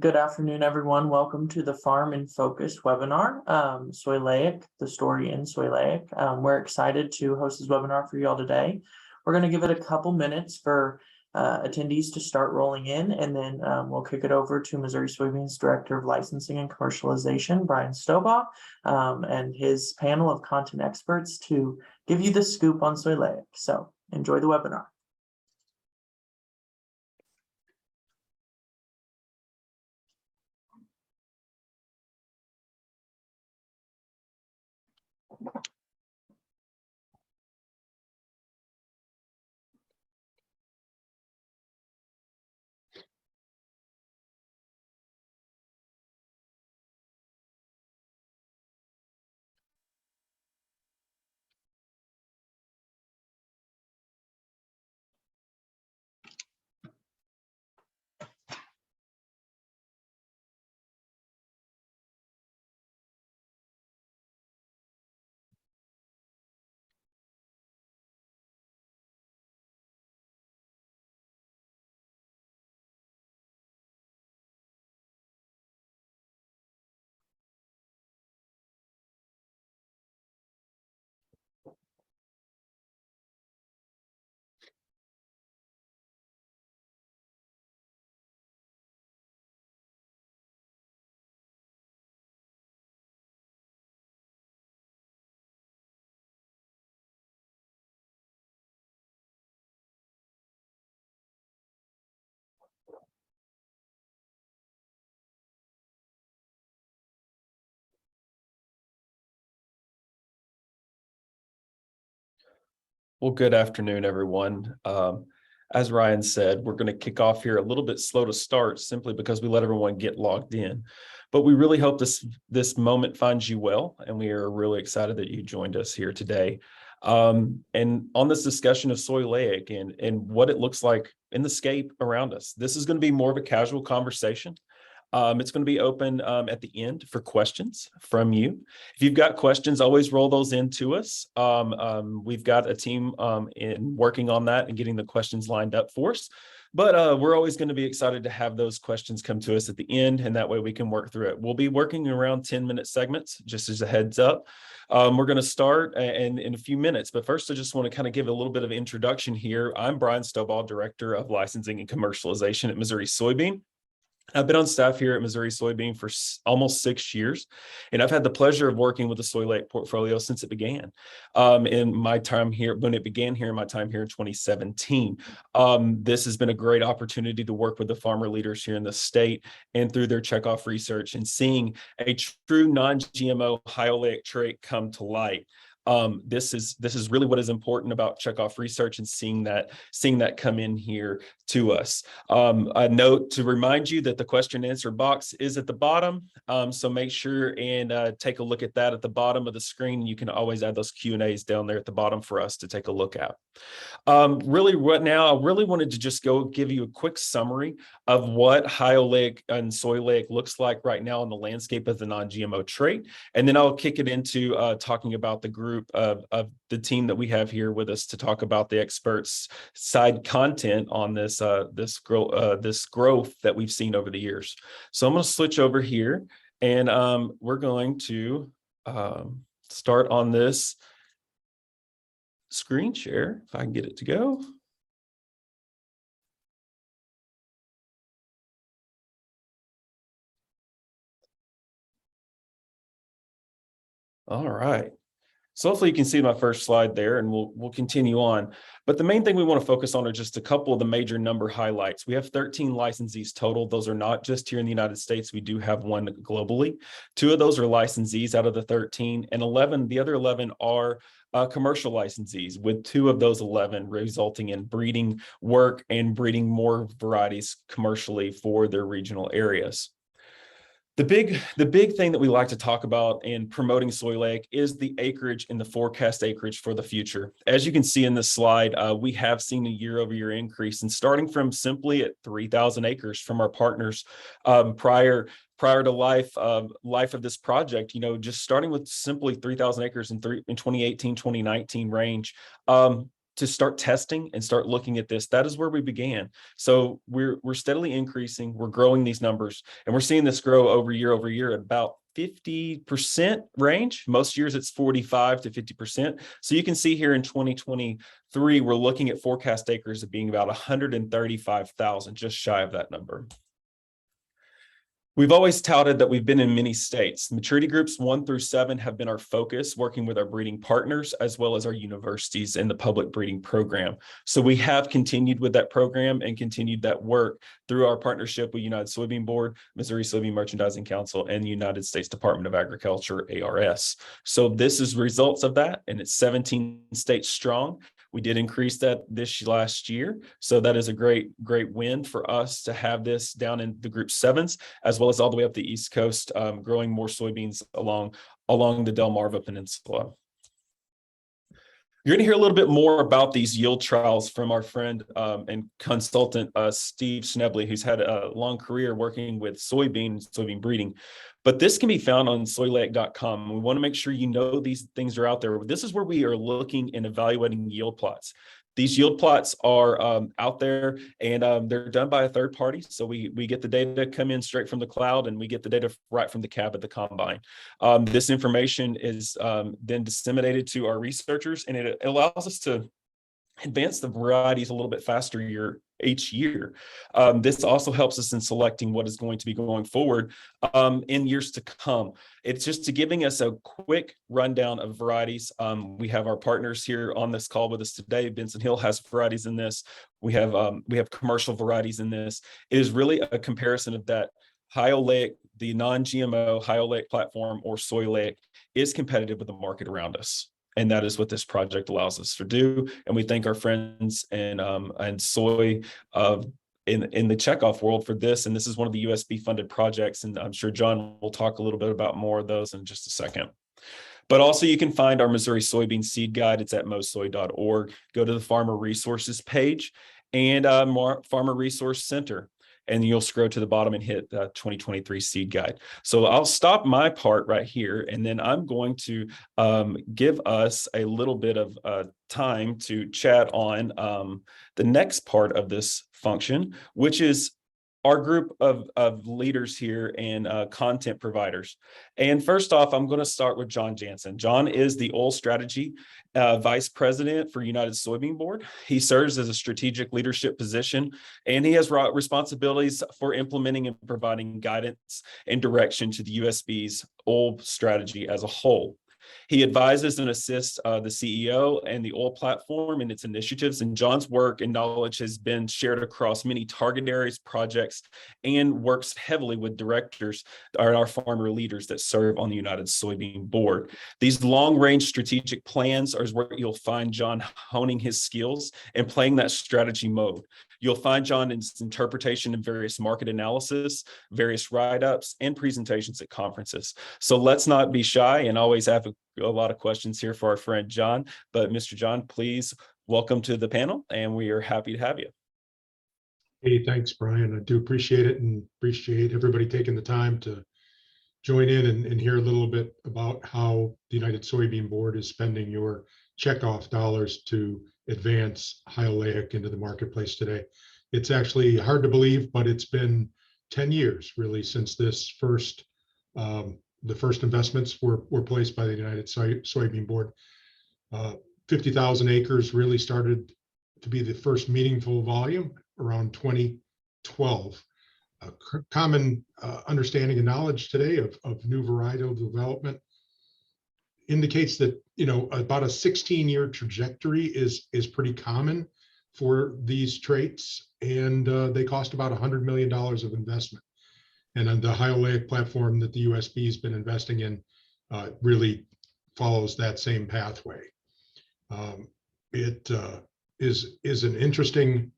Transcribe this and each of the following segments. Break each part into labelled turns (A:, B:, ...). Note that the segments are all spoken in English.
A: Good afternoon, everyone. Welcome to the Farm in Focus webinar, SOYLEIC, the story in SOYLEIC. We're excited to host this webinar for you all today. We're going to give it a couple minutes for attendees to start rolling in, and then we'll kick it over to Missouri Soybeans Director of Licensing and Commercialization, Brian Stobaugh, and his panel of content experts to give you the scoop on SOYLEIC. So enjoy the webinar.
B: Well, good afternoon, everyone. As Ryan said, we're going to kick off here a little bit slow to start simply because we let everyone get logged in. But we really hope this moment finds you well, and we are really excited that you joined us here today. And on this discussion of SOYLEIC and what it looks like in the scape around us. This is going to be more of a casual conversation. It's going to be open at the end for questions from you. If you've got questions, always roll those into us. We've got a team in working on that and getting the questions lined up for us. But we're always going to be excited to have those questions come to us at the end, and that way we can work through it. We'll be working around 10-minute segments, just as a heads up. We're going to start in a few minutes, but first I just want to kind of give a little bit of introduction here. I'm Brian Stobaugh, Director of Licensing and Commercialization at Missouri Soybean. I've been on staff here at Missouri Soybean for almost 6 years, and I've had the pleasure of working with the SOYLEIC portfolio since it began. In my time here, when it began here, in my time here in 2017, this has been a great opportunity to work with the farmer leaders here in the state and through their checkoff research and seeing a true non-GMO high oleic trait come to light. This is really what is important about checkoff research and seeing that come in here to us. A note to remind you that the question and answer box is at the bottom, so make sure and take a look at that at the bottom of the screen. You can always add those Q&As down there at the bottom for us to take a look at. Really right now, I really wanted to just give you a quick summary of what high oleic and SOYLEIC looks like right now in the landscape of the non-GMO trait, and then I'll kick it into talking about the group of the team that we have here with us to talk about the experts side content on this growth that we've seen over the years. So I'm going to switch over here, and we're going to start on this screen share if I can get it to go. All right. So hopefully you can see my first slide there, and we'll continue on. But the main thing we want to focus on are just a couple of the major number highlights. We have 13 licensees total. Those are not just here in the United States. We do have one globally. 2 of those are licensees out of the 13, and the other 11 are commercial licensees, with 2 of those 11 resulting in breeding work and breeding more varieties commercially for their regional areas. The big thing that we like to talk about in promoting SOYLEIC is the acreage and the forecast acreage for the future. As you can see in this slide, we have seen a year-over-year increase, and starting from simply at 3,000 acres from our partners prior to life of this project, just starting with simply 3,000 acres in 2018, 2019 range. to start testing and start looking at this, that is where we began. So we're steadily increasing, we're growing these numbers, and we're seeing this grow over year at about 50% range. Most years it's 45 to 50%. So you can see here in 2023, we're looking at forecast acres of being about 135,000, just shy of that number. We've always touted that we've been in many states. Maturity groups 1 through 7 have been our focus, working with our breeding partners as well as our universities in the public breeding program. So we have continued with that program and continued that work through our partnership with United Soybean Board, Missouri Soybean Merchandising Council, and the United States Department of Agriculture, ARS. So this is results of that, and it's 17 states strong. We did increase that this last year. So that is a great win for us to have this down in the group 7s, as well as all the way up the East Coast, growing more soybeans along the Delmarva Peninsula. You're going to hear a little bit more about these yield trials from our friend and consultant, Steve Schnebley, who's had a long career working with soybean breeding. But this can be found on soyleic.com. We want to make sure you know these things are out there. This is where we are looking and evaluating yield plots. These yield plots are out there, and they're done by a third party. So we get the data come in straight from the cloud, and we get the data right from the cab at the combine. This information is then disseminated to our researchers, and it allows us to advance the varieties a little bit faster each year. This also helps us in selecting what is going to be going forward in years to come. It's just giving us a quick rundown of varieties. We have our partners here on this call with us today. Benson Hill has varieties in this. We have commercial varieties in this. It is really a comparison of that. SOYLEIC, the non-GMO SOYLEIC platform, or SOYLEIC, is competitive with the market around us. And that is what this project allows us to do. And we thank our friends and soy in the checkoff world for this. And this is one of the USB funded projects. And I'm sure John will talk a little bit about more of those in just a second. But also you can find our Missouri Soybean Seed Guide. It's at mosoy.org. Go to the Farmer Resources page and Farmer Resource Center. And you'll scroll to the bottom and hit 2023 Seed Guide. So I'll stop my part right here, and then I'm going to give us a little bit of time to chat on the next part of this function, which is our group of leaders here and content providers. And first off, I'm going to start with John Jansen. John is the oil strategy vice president for United Soybean Board. He serves as a strategic leadership position, and he has responsibilities for implementing and providing guidance and direction to the USB's oil strategy as a whole. He advises and assists the CEO and the oil platform in its initiatives, and John's work and knowledge has been shared across many target areas, projects, and works heavily with directors, our farmer leaders that serve on the United Soybean Board. These long-range strategic plans are where you'll find John honing his skills and playing that strategy mode. You'll find John in his interpretation of various market analysis, various write-ups, and presentations at conferences. So let's not be shy and always have a lot of questions here for our friend John. But Mr. John, please welcome to the panel, and we are happy to have you.
C: Hey, thanks, Brian. I do appreciate it, and appreciate everybody taking the time to join in and hear a little bit about how the United Soybean Board is spending your checkoff dollars to advance SOYLEIC into the marketplace today. It's actually hard to believe, but it's been 10 years really since this first the first investments were placed by the United Soybean Board. 50,000 acres really started to be the first meaningful volume around 2012. Common understanding and knowledge today of new varietal development indicates that, you know, about a 16-year trajectory is pretty common for these traits, and they cost about $100 million of investment. And on the SOYLEIC platform that the USB has been investing in really follows that same pathway. It is an interesting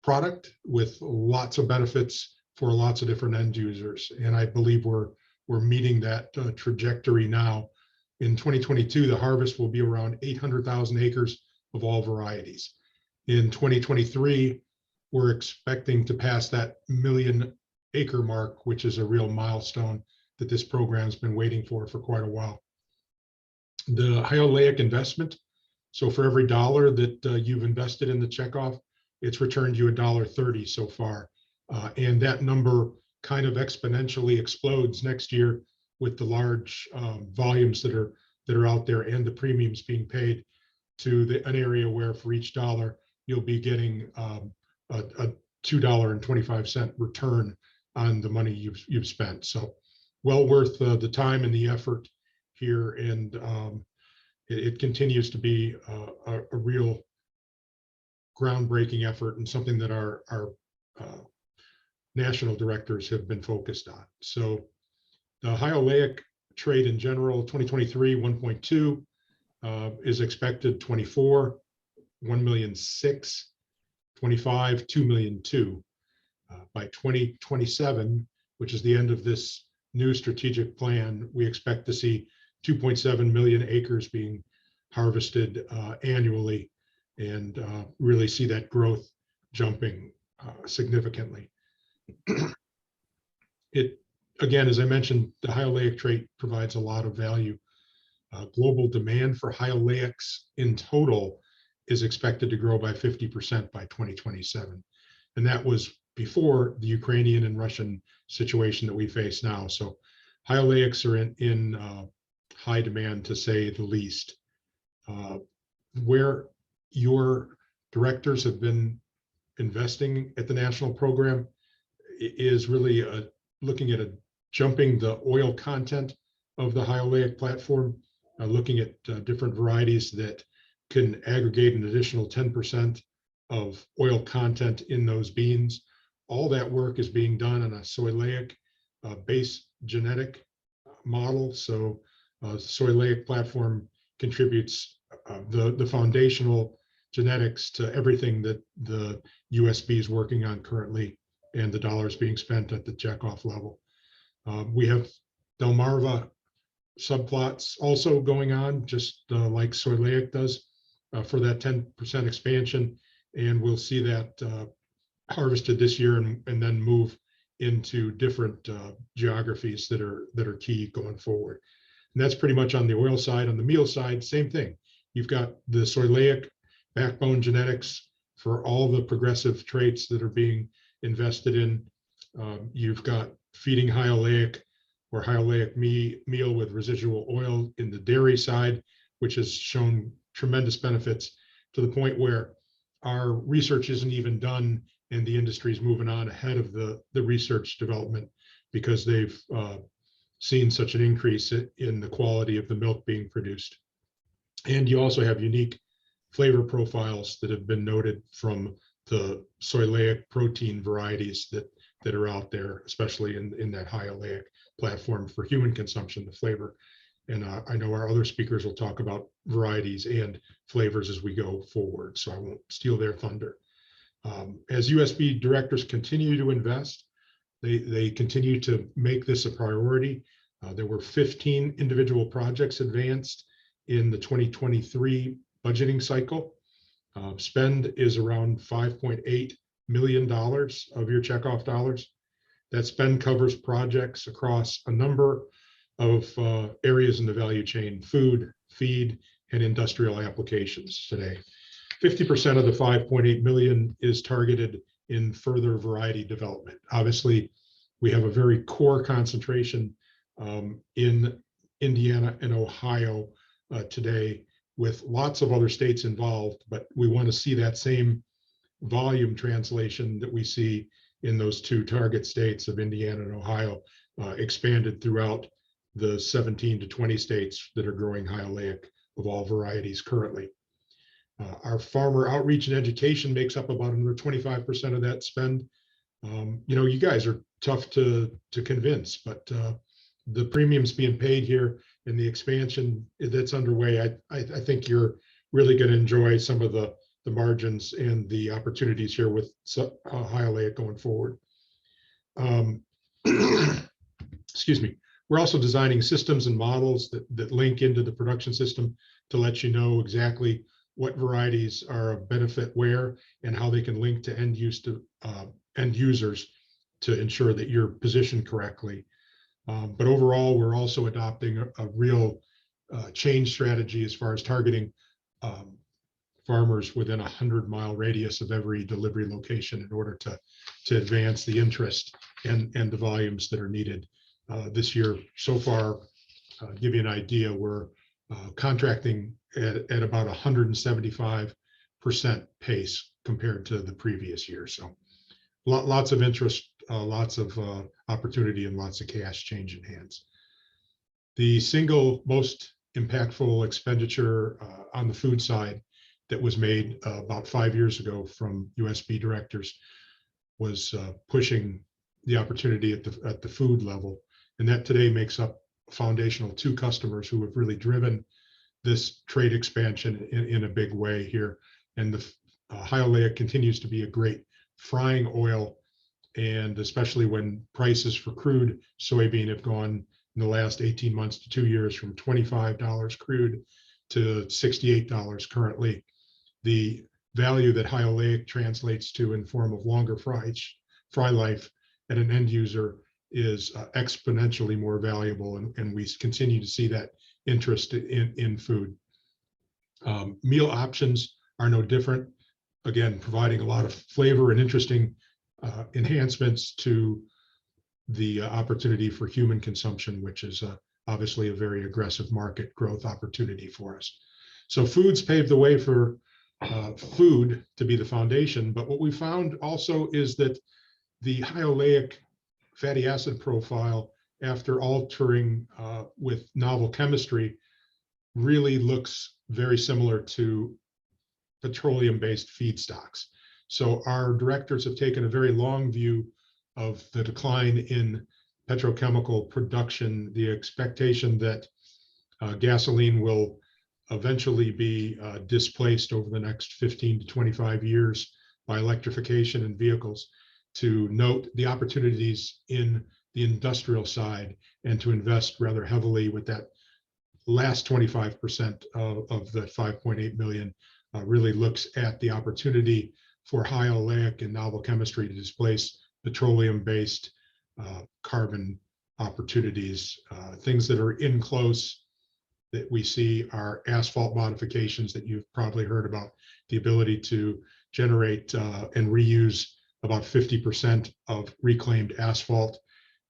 C: product with lots of benefits for lots of different end users, and I believe we're meeting that trajectory now. In 2022, the harvest will be around 800,000 acres of all varieties. In 2023, we're expecting to pass that million-acre mark, which is a real milestone that this program's been waiting for quite a while. The SOYLEIC investment So for every dollar that you've invested in the checkoff, it's returned you $1.30 so far. And that number kind of exponentially explodes next year with the large volumes that are out there and the premiums being paid to an area where for each dollar you'll be getting a $2.25 return on the money you've spent. So well worth the time and the effort here, and it continues to be a real groundbreaking effort and something that our national directors have been focused on. So the high oleic trade in general, 2023, 1.2 is expected, 24, 1,000,006, 25, 2,000,002. By 2027, which is the end of this new strategic plan, we expect to see 2.7 million acres being harvested annually, and really see that growth jumping significantly. It, again, as I mentioned, the high oleic trait provides a lot of value. Global demand for high oleics in total is expected to grow by 50% by 2027. And that was before the Ukrainian and Russian situation that we face now. So high oleics are in high demand, to say the least. Where your directors have been investing at the national program is really looking at jumping the oil content of the high oleic platform, looking at different varieties that can aggregate an additional 10% of oil content in those beans. All that work is being done on a SOYLEIC base genetic model. So SOYLEIC platform contributes the foundational genetics to everything that the USB is working on currently, and the dollars being spent at the checkoff level. We have Delmarva subplots also going on, just like SOYLEIC does, for that 10% expansion, and we'll see that harvested this year and then move into different geographies that are key going forward. And that's pretty much on the oil side. On the meal side, same thing. You've got the SOYLEIC backbone genetics for all the progressive traits that are being invested in. You've got feeding high oleic or high oleic meal with residual oil in the dairy side, which has shown tremendous benefits to the point where our research isn't even done and the industry is moving on ahead of the research development, because they've seen such an increase in the quality of the milk being produced. And you also have unique flavor profiles that have been noted from the SOYLEIC protein varieties that are out there, especially in that high oleic platform for human consumption, the flavor. And I know our other speakers will talk about varieties and flavors as we go forward, so I won't steal their thunder. As USB directors continue to invest, they continue to make this a priority. There were 15 individual projects advanced in the 2023 budgeting cycle. Spend is around $5.8 million of your checkoff dollars. That spend covers projects across a number of areas in the value chain: food, feed, and industrial applications today. 50% of the 5.8 million is targeted in further variety development. Obviously, we have a very core concentration in Indiana and Ohio today, with lots of other states involved, but we want to see that same volume translation that we see in those two target states of Indiana and Ohio expanded throughout the 17 to 20 states that are growing high oleic of all varieties currently. Our farmer outreach and education makes up about another 25% of that spend. You guys are tough to convince, but the premiums being paid here and the expansion that's underway, I think you're really going to enjoy some of the margins and the opportunities here with high oleic going forward. Excuse me. We're also designing systems and models that link into the production system to let you know exactly what varieties are of benefit where and how they can link to end users to ensure that you're positioned correctly. But overall, we're also adopting a real change strategy as far as targeting farmers within a 100-mile radius of every delivery location in order to advance the interest and the volumes that are needed this year. So far, give you an idea, we're contracting at about 175% pace compared to the previous year. So lots of interest, lots of opportunity, and lots of cash changing hands. The single most impactful expenditure on the food side that was made about 5 years ago from USB directors was pushing the opportunity at the food level. And that today makes up foundational 2 customers who have really driven this trade expansion in a big way here. And the high oleic continues to be a great frying oil, and especially when prices for crude soybean have gone in the last 18 months to 2 years from $25 crude to $68 currently. The value that high oleic translates to in form of longer fry life at an end user is exponentially more valuable, and we continue to see that interest in food. Meal options are no different. Again, providing a lot of flavor and interesting enhancements to the opportunity for human consumption, which is obviously a very aggressive market growth opportunity for us. So foods paved the way for food to be the foundation. But what we found also is that the high oleic fatty acid profile, after altering with novel chemistry, really looks very similar to petroleum-based feedstocks. So our directors have taken a very long view of the decline in petrochemical production, the expectation that gasoline will eventually be displaced over the next 15 to 25 years by electrification in vehicles, to note the opportunities in the industrial side and to invest rather heavily with that last 25% of the 5.8 million really looks at the opportunity for high oleic and novel chemistry to displace petroleum-based carbon opportunities. Things that are in close that we see are asphalt modifications that you've probably heard about, the ability to generate and reuse about 50% of reclaimed asphalt,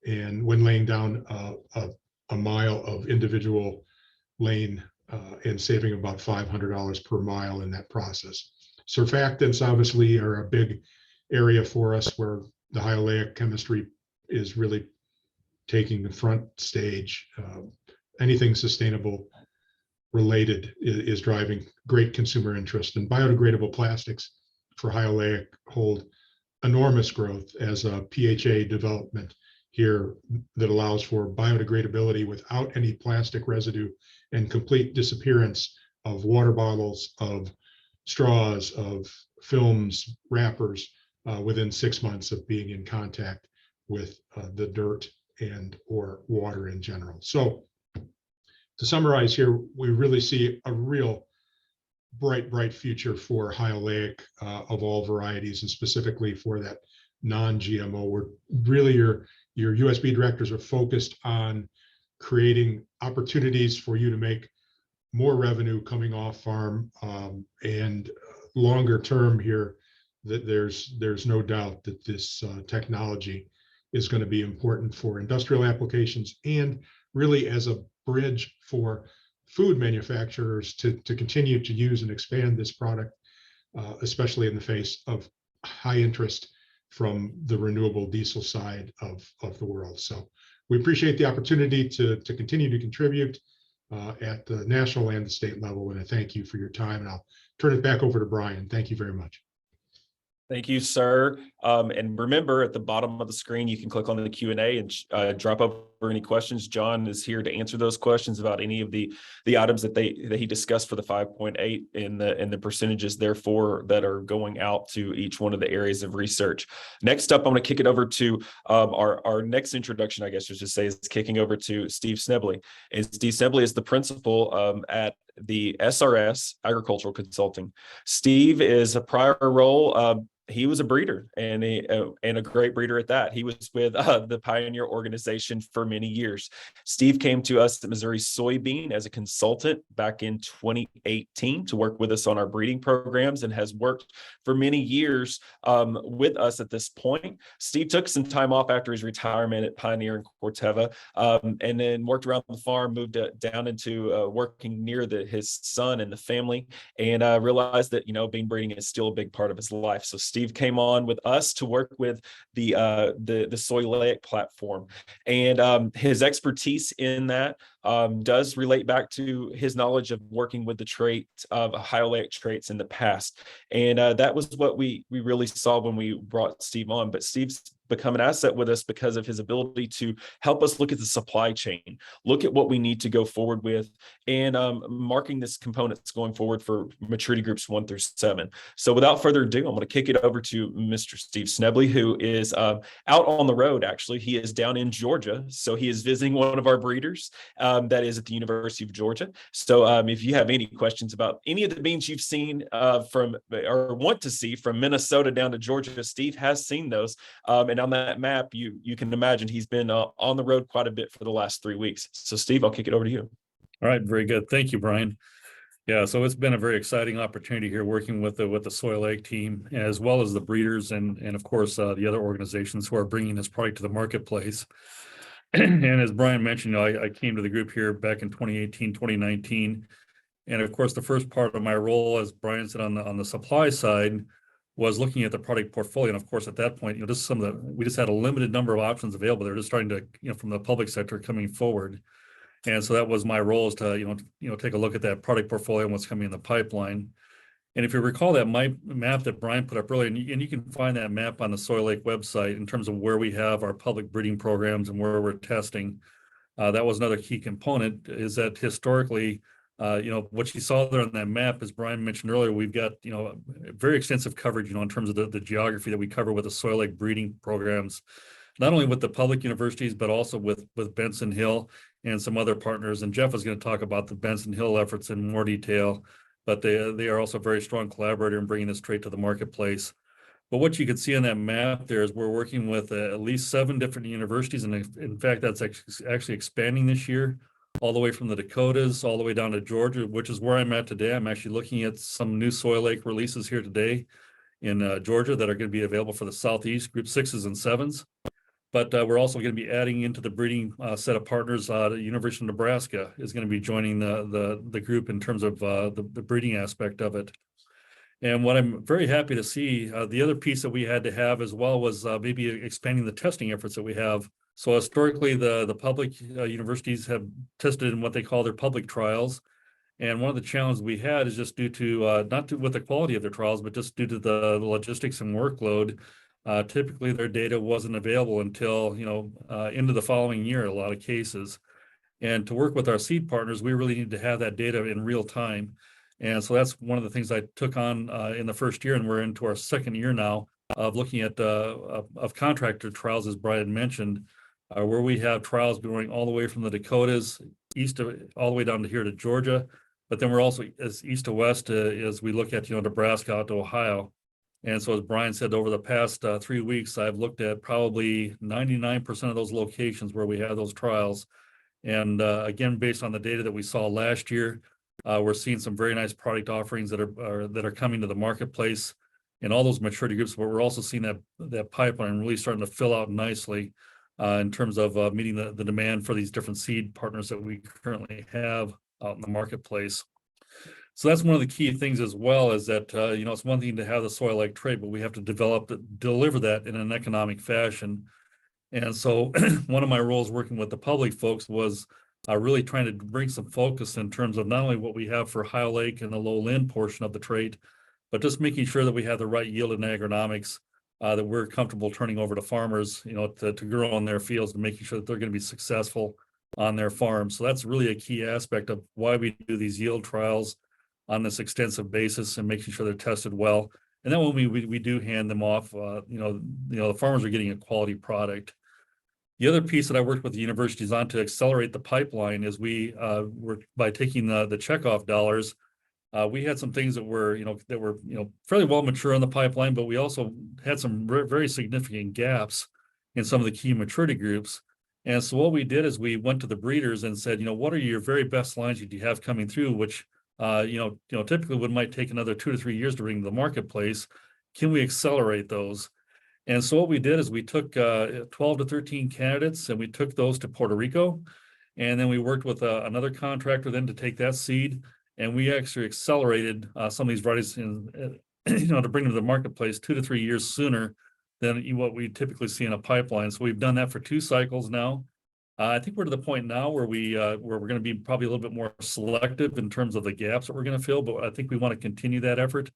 C: and when laying down a mile of individual lane and saving about $500 per mile in that process. Surfactants obviously are a big area for us, where the high oleic chemistry is really taking the front stage. Anything sustainable related is driving great consumer interest, and biodegradable plastics for high oleic hold enormous growth as a PHA development here that allows for biodegradability without any plastic residue and complete disappearance of water bottles, of straws, of films, wrappers within 6 months of being in contact with the dirt and or water in general. So to summarize here, we really see a real bright future for high oleic of all varieties, and specifically for that non-GMO, where really your USB directors are focused on creating opportunities for you to make more revenue coming off farm, and longer term here, that there's no doubt that this technology is going to be important for industrial applications, and really as a bridge for food manufacturers to continue to use and expand this product, especially in the face of high interest from the renewable diesel side of the world. So we appreciate the opportunity to continue to contribute at the national and the state level, and I thank you for your time, and I'll turn it back over to Brian. Thank you very much.
B: Thank you, sir. And remember, at the bottom of the screen, you can click on the Q&A and drop over any questions. John is here to answer those questions about any of the items that he discussed for the 5.8 and the percentages, therefore, that are going out to each one of the areas of research. Next up, I'm going to kick it over to our next introduction, I guess I should say, is kicking over to Steve Snebley. And Steve Snebley is the principal at the SRS Agricultural Consulting. Steve is a prior role he was a breeder, and a great breeder at that. He was with the Pioneer organization for many years. Steve came to us at Missouri Soybean as a consultant back in 2018 to work with us on our breeding programs, and has worked for many years with us at this point. Steve took some time off after his retirement at Pioneer and Corteva, and then worked around the farm, moved down into working near his son and the family, and realized that, bean breeding is still a big part of his life. So Steve came on with us to work with the SOYLEIC platform, and his expertise in that does relate back to his knowledge of working with the trait of high oleic traits in the past. And that was what we really saw when we brought Steve on. But Steve's become an asset with us because of his ability to help us look at the supply chain, look at what we need to go forward with, and marking this components going forward for maturity groups 1 through 7. So without further ado, I'm going to kick it over to Mr. Steve Snebley, who is out on the road. Actually, he is down in Georgia, so he is visiting one of our breeders that is at the University of Georgia. So if you have any questions about any of the beans you've seen from or want to see from Minnesota down to Georgia, Steve has seen those. And on that map, you can imagine he's been on the road quite a bit for the last 3 weeks. So Steve, I'll kick it over to you.
D: All right, very good. Thank you, Brian. Yeah, so it's been a very exciting opportunity here working with the SOYLEIC team, as well as the breeders and of course the other organizations who are bringing this product to the marketplace. And as Brian mentioned, I came to the group here back in 2018, 2019. And of course, the first part of my role, as Brian said, on the supply side, was looking at the product portfolio. And of course, at that point, this is we just had a limited number of options available. They're just starting to, from the public sector coming forward. And so that was my role, is to, take a look at that product portfolio and what's coming in the pipeline. And if you recall that map that Brian put up earlier, and you can find that map on the SOYLEIC website in terms of where we have our public breeding programs and where we're testing. That was another key component, is that historically, what you saw there on that map, as Brian mentioned earlier, we've got, very extensive coverage, in terms of the geography that we cover with the SOYLEIC breeding programs, not only with the public universities, but also with Benson Hill and some other partners. And Jeff is going to talk about the Benson Hill efforts in more detail, but they are also a very strong collaborator in bringing this trait to the marketplace. But what you can see on that map there is we're working with at least 7 different universities. And in fact, that's actually expanding this year, all the way from the Dakotas, all the way down to Georgia, which is where I'm at today. I'm actually looking at some new SOYLEIC releases here today in Georgia that are going to be available for the Southeast, group 6s and 7s. But we're also going to be adding into the breeding set of partners. The University of Nebraska is going to be joining the group in terms of the breeding aspect of it. And what I'm very happy to see, the other piece that we had to have as well was maybe expanding the testing efforts that we have. So historically, the public universities have tested in what they call their public trials. And one of the challenges we had is just due to, with the quality of their trials, but just due to the logistics and workload. Typically, their data wasn't available until, into the following year, in a lot of cases. And to work with our seed partners, we really need to have that data in real time. And so that's one of the things I took on in the first year, and we're into our second year now of looking at of contractor trials, as Brian mentioned, where we have trials going all the way from the Dakotas all the way down to here to Georgia. But then we're also as east to west as we look at, Nebraska out to Ohio. And so as Brian said, over the past 3 weeks, I've looked at probably 99% of those locations where we have those trials. And again, based on the data that we saw last year, we're seeing some very nice product offerings that are coming to the marketplace in all those maturity groups. But we're also seeing that pipeline really starting to fill out nicely in terms of meeting the demand for these different seed partners that we currently have out in the marketplace. So that's one of the key things as well, is that, it's one thing to have the SOYLEIC trait, but we have to deliver that in an economic fashion. And so one of my roles working with the public folks was really trying to bring some focus in terms of not only what we have for high oleic and the low lin portion of the trait, but just making sure that we have the right yield and agronomics that we're comfortable turning over to farmers, to grow on their fields and making sure that they're going to be successful on their farms. So that's really a key aspect of why we do these yield trials on this extensive basis, and making sure they're tested well. And then when we do hand them off, the farmers are getting a quality product. The other piece that I worked with the universities on to accelerate the pipeline is we were by taking the checkoff dollars, we had some things that were, fairly well mature in the pipeline, but we also had some very significant gaps in some of the key maturity groups. And so what we did is we went to the breeders and said, what are your very best lines that you have coming through, which, typically might take another 2 to 3 years to bring to the marketplace. Can we accelerate those? And so what we did is we took 12 to 13 candidates and we took those to Puerto Rico. And then we worked with another contractor then to take that seed. And we actually accelerated some of these varieties in, to bring them to the marketplace 2 to 3 years sooner than what we typically see in a pipeline. So we've done that for 2 cycles now. I think we're to the point now where we're going to be probably a little bit more selective in terms of the gaps that we're going to fill, but I think we want to continue that effort.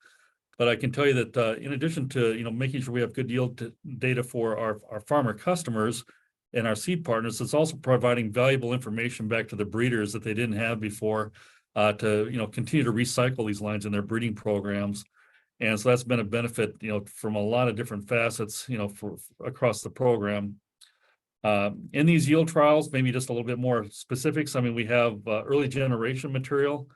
D: But I can tell you that in addition to making sure we have good yield data for our farmer customers and our seed partners, it's also providing valuable information back to the breeders that they didn't have before to continue to recycle these lines in their breeding programs. And so that's been a benefit, from a lot of different facets, for across the program. In these yield trials, maybe just a little bit more specifics. I mean, we have early generation material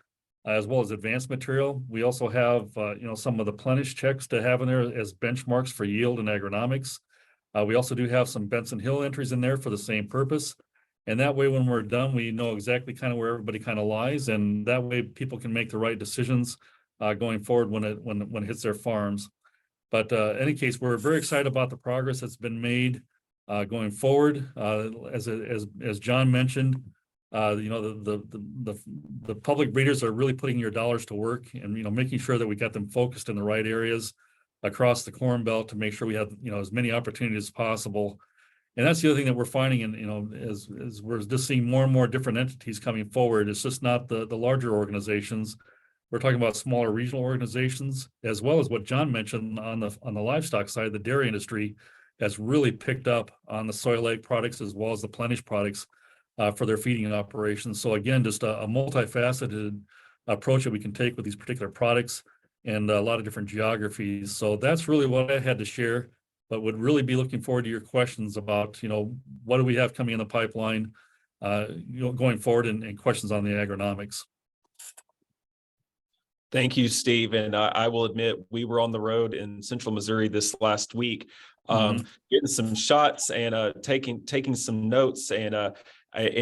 D: as well as advanced material. We also have, some of the plenish checks to have in there as benchmarks for yield and agronomics. We also do have some Benson Hill entries in there for the same purpose. And that way, when we're done, we know exactly kind of where everybody kind of lies. And that way people can make the right decisions going forward when it hits their farms. But in any case, we're very excited about the progress that's been made going forward. As John mentioned, the public breeders are really putting your dollars to work and, making sure that we got them focused in the right areas across the Corn Belt to make sure we have, as many opportunities as possible. And that's the other thing that we're finding, and as we're just seeing more and more different entities coming forward. It's just not the larger organizations. We're talking about smaller regional organizations, as well as what John mentioned on the livestock side. The dairy industry has really picked up on the SOYLEIC products as well as the plenish products for their feeding operations. So again, just a multifaceted approach that we can take with these particular products and a lot of different geographies. So that's really what I had to share, but would really be looking forward to your questions about, what do we have coming in the pipeline, going forward, and questions on the agronomics.
B: Thank you, Steve. And I will admit, we were on the road in Central Missouri this last week, getting some shots and taking some notes. And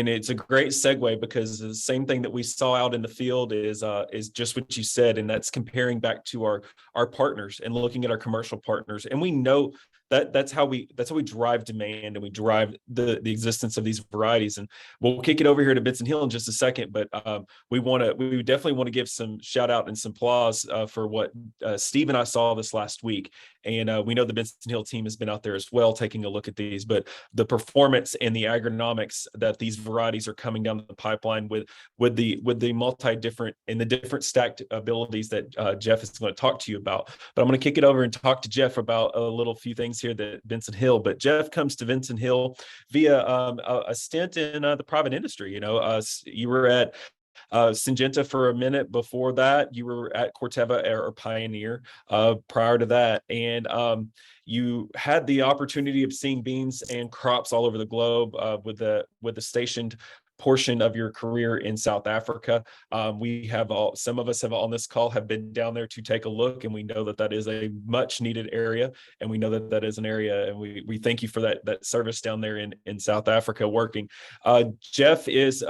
B: it's a great segue, because the same thing that we saw out in the field is just what you said, and that's comparing back to our partners and looking at our commercial partners. And we know that's how we drive demand, and we drive the existence of these varieties. And we'll kick it over here to Benson Hill in just a second, but we definitely want to give some shout out and some applause for what Steve and I saw this last week. And we know the Benson Hill team has been out there as well taking a look at these, but the performance and the agronomics that these varieties are coming down the pipeline with the different stacked abilities that Jeff is going to talk to you about. But I'm going to kick it over and talk to Jeff about a few things here that Benson Hill. But Jeff comes to Benson Hill via a stint in the private industry. You were at Syngenta for a minute. Before that, you were at Corteva or Pioneer prior to that. And you had the opportunity of seeing beans and crops all over the globe with the stationed portion of your career in South Africa. Some of us have on this call have been down there to take a look, and we know that is a much needed area, and we know that is an area, and we thank you for that service down there in South Africa working. Jeff is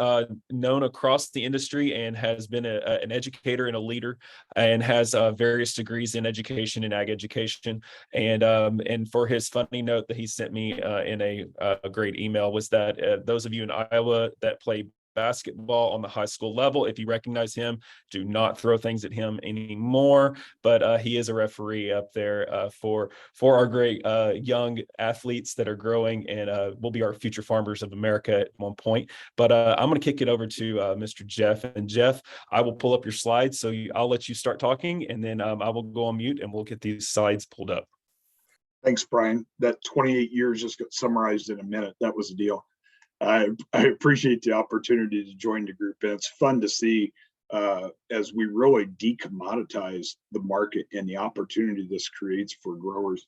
B: known across the industry and has been an educator and a leader, and has various degrees in education and ag education. And for his funny note that he sent me in a great email was that those of you in Iowa that play basketball on the high school level, if you recognize him, do not throw things at him anymore. But he is a referee up there for our great young athletes that are growing and will be our future farmers of America at one point. But I'm going to kick it over to Mr. Jeff. And Jeff, I will pull up your slides, so I'll let you start talking, and then I will go on mute and we'll get these slides pulled up.
E: Thanks, Brian. That 28 years just got summarized in a minute. That was a deal. I appreciate the opportunity to join the group, and it's fun to see as we really decommoditize the market and the opportunity this creates for growers.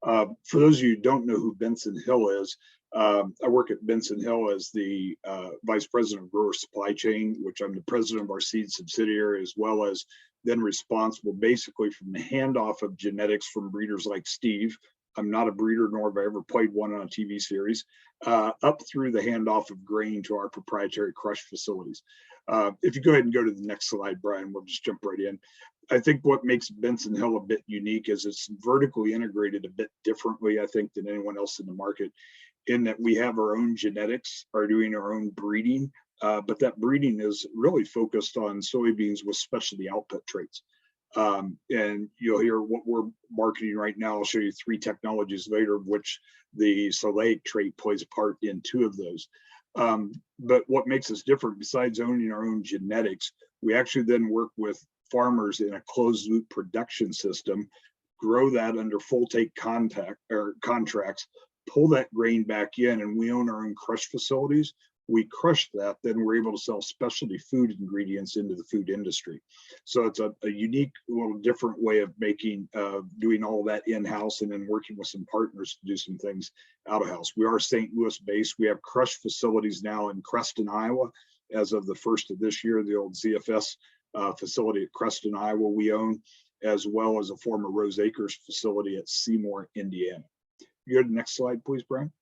E: For those of you who don't know who Benson Hill is, I work at Benson Hill as the Vice President of Grower Supply Chain, which I'm the president of our seed subsidiary, as well as then responsible basically from the handoff of genetics from breeders like Steve. I'm not a breeder, nor have I ever played one on a TV series, up through the handoff of grain to our proprietary crush facilities. If you go ahead and go to the next slide, Brian, we'll just jump right in. I think what makes Benson Hill a bit unique is it's vertically integrated a bit differently, I think, than anyone else in the market, in that we have our own genetics, are doing our own breeding, but that breeding is really focused on soybeans with specialty output traits. And you'll hear what we're marketing right now. I'll show you 3 technologies later, of which the SOYLEIC trait plays a part in 2 of those. But what makes us different, besides owning our own genetics, we actually then work with farmers in a closed loop production system, grow that under full take contracts, pull that grain back in, and we own our own crush facilities. We crush that, then we're able to sell specialty food ingredients into the food industry. So it's a unique, little different way of making, doing all that in-house, and then working with some partners to do some things out of house. We are St. Louis based. We have crush facilities now in Creston, Iowa. As of the 1st of this year, the old ZFS facility at Creston, Iowa, we own, as well as a former Rose Acres facility at Seymour, Indiana. You go to the next slide, please, Brian.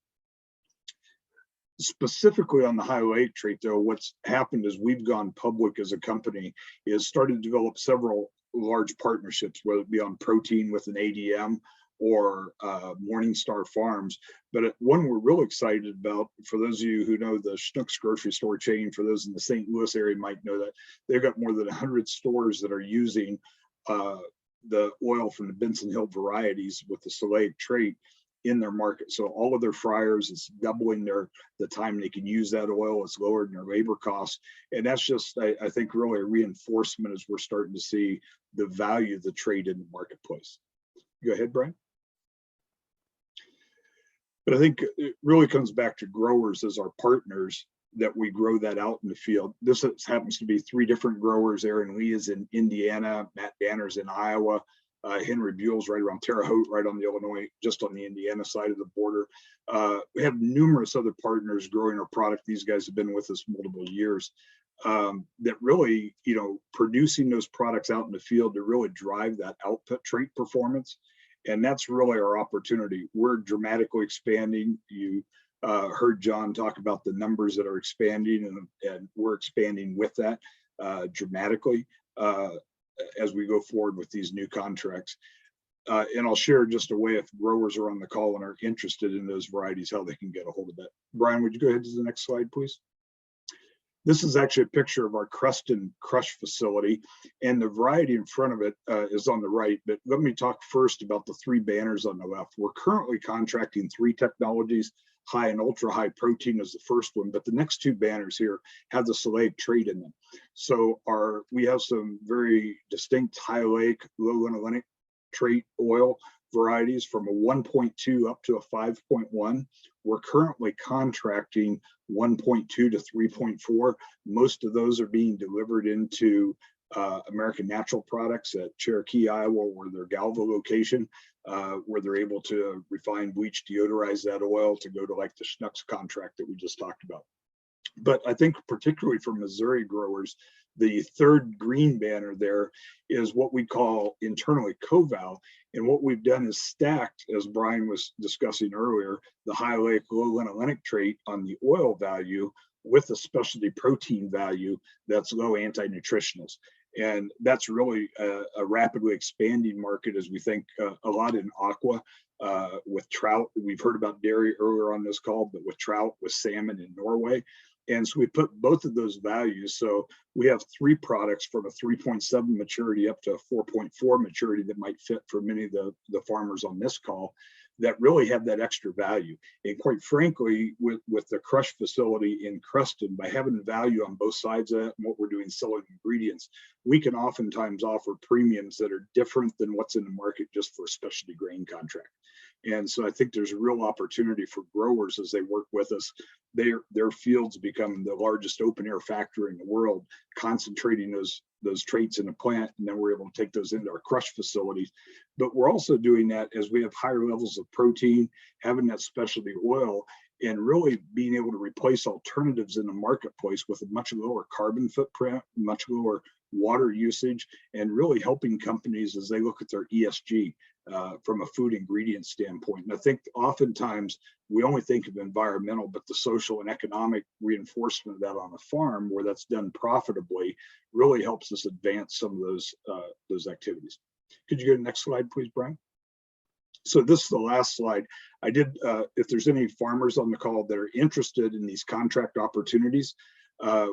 E: Specifically on the SOYLEIC trait, though, what's happened is we've gone public as a company, is started to develop several large partnerships, whether it be on protein with an ADM or Morningstar Farms. But one we're real excited about, for those of you who know the Schnucks grocery store chain, for those in the St. Louis area might know that they've got more than 100 stores that are using the oil from the Benson Hill varieties with the SOYLEIC trait in their market. So all of their fryers, is doubling the time they can use that oil. It's lowered their labor costs. And that's just, I think, really a reinforcement as we're starting to see the value of the trait in the marketplace. Go ahead, Brian. But I think it really comes back to growers as our partners, that we grow that out in the field. This happens to be 3 different growers. Aaron Lee is in Indiana, Matt Danner's in Iowa, Henry Buell's right around Terre Haute, right on the Illinois, just on the Indiana side of the border. We have numerous other partners growing our product. These guys have been with us multiple years, that really, producing those products out in the field to really drive that output trait performance. And that's really our opportunity. We're dramatically expanding. You heard John talk about the numbers that are expanding, and we're expanding with that dramatically as we go forward with these new contracts. And I'll share just a way, if growers are on the call and are interested in those varieties, how they can get a hold of that. Brian, would you go ahead to the next slide, please? This is actually a picture of our Creston crush facility, and the variety in front of it is on the right. But let me talk first about the 3 banners on the left. We're currently contracting 3 technologies. High and ultra high protein is the first one, but the next 2 banners here have the SOYLEIC trait in them. So we have some very distinct SOYLEIC low linolenic trait oil varieties from a 1.2 up to a 5.1. We're currently contracting 1.2 to 3.4. Most of those are being delivered into American Natural Products at Cherokee, Iowa, or their Galva location, where they're able to refine, bleach, deodorize that oil to go to like the Schnucks contract that we just talked about. But I think particularly for Missouri growers, the 3rd green banner there is what we call internally COVAL. And what we've done is stacked, as Brian was discussing earlier, the SOYLEIC low linolenic trait on the oil value with a specialty protein value that's low anti-nutritionals. And that's really a rapidly expanding market, as we think a lot in aqua with trout. We've heard about dairy earlier on this call, but with trout, with salmon in Norway. And so we put both of those values. So we have 3 products from a 3.7 maturity up to a 4.4 maturity that might fit for many of the farmers on this call, that really have that extra value. And quite frankly, with the crush facility in Creston, by having value on both sides of that and what we're doing selling ingredients, we can oftentimes offer premiums that are different than what's in the market just for a specialty grain contract. And so I think there's a real opportunity for growers as they work with us. Their fields become the largest open air factory in the world, concentrating those traits in a plant, and then we're able to take those into our crush facilities. But we're also doing that as we have higher levels of protein, having that specialty oil, and really being able to replace alternatives in the marketplace with a much lower carbon footprint, much lower water usage, and really helping companies as they look at their ESG from a food ingredient standpoint. And I think oftentimes we only think of environmental, but the social and economic reinforcement of that on a farm where that's done profitably really helps us advance some of those activities. Could you go to the next slide, please, Brian? So this is the last slide. I did, if there's any farmers on the call that are interested in these contract opportunities,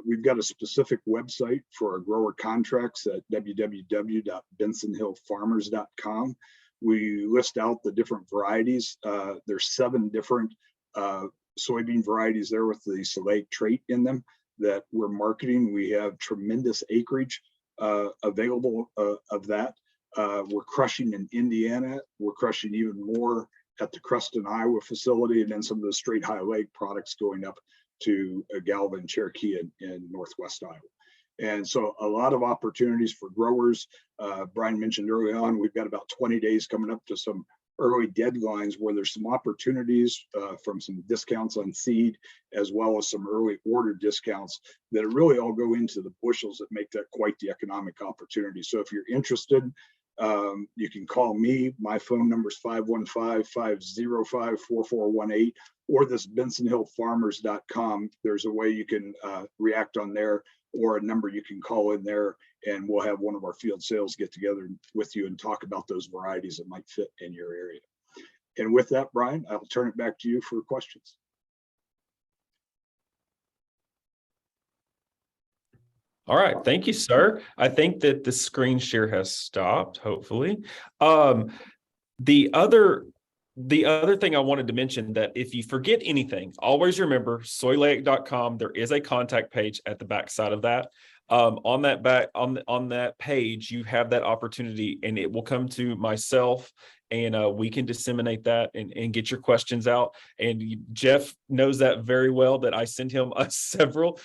E: we've got a specific website for our grower contracts at www.bensonhillfarmers.com. We list out the different varieties. There's 7 different soybean varieties there with the SOYLEIC trait in them that we're marketing. We have tremendous acreage available of that. We're crushing in Indiana. We're crushing even more at the Creston, Iowa facility, and then some of the straight high leg products going up to Galvin, Cherokee, and Northwest Iowa. And so a lot of opportunities for growers. Brian mentioned early on, we've got about 20 days coming up to some early deadlines where there's some opportunities from some discounts on seed, as well as some early order discounts that really all go into the bushels that make that quite the economic opportunity. So if you're interested, you can call me. My phone number is 515-505-4418, or this bensonhillfarmers.com. There's a way you can react on there, or a number you can call in there, and we'll have one of our field sales get together with you and talk about those varieties that might fit in your area. And with that, Brian, I'll turn it back to you for questions.
B: All right, thank you, sir. I think that the screen share has stopped, hopefully. The other thing I wanted to mention, that if you forget anything, always remember soyleic.com. There is a contact page at the back side of that. On that page, you have that opportunity, and it will come to myself, and we can disseminate that and get your questions out. And Jeff knows that very well, that I send him several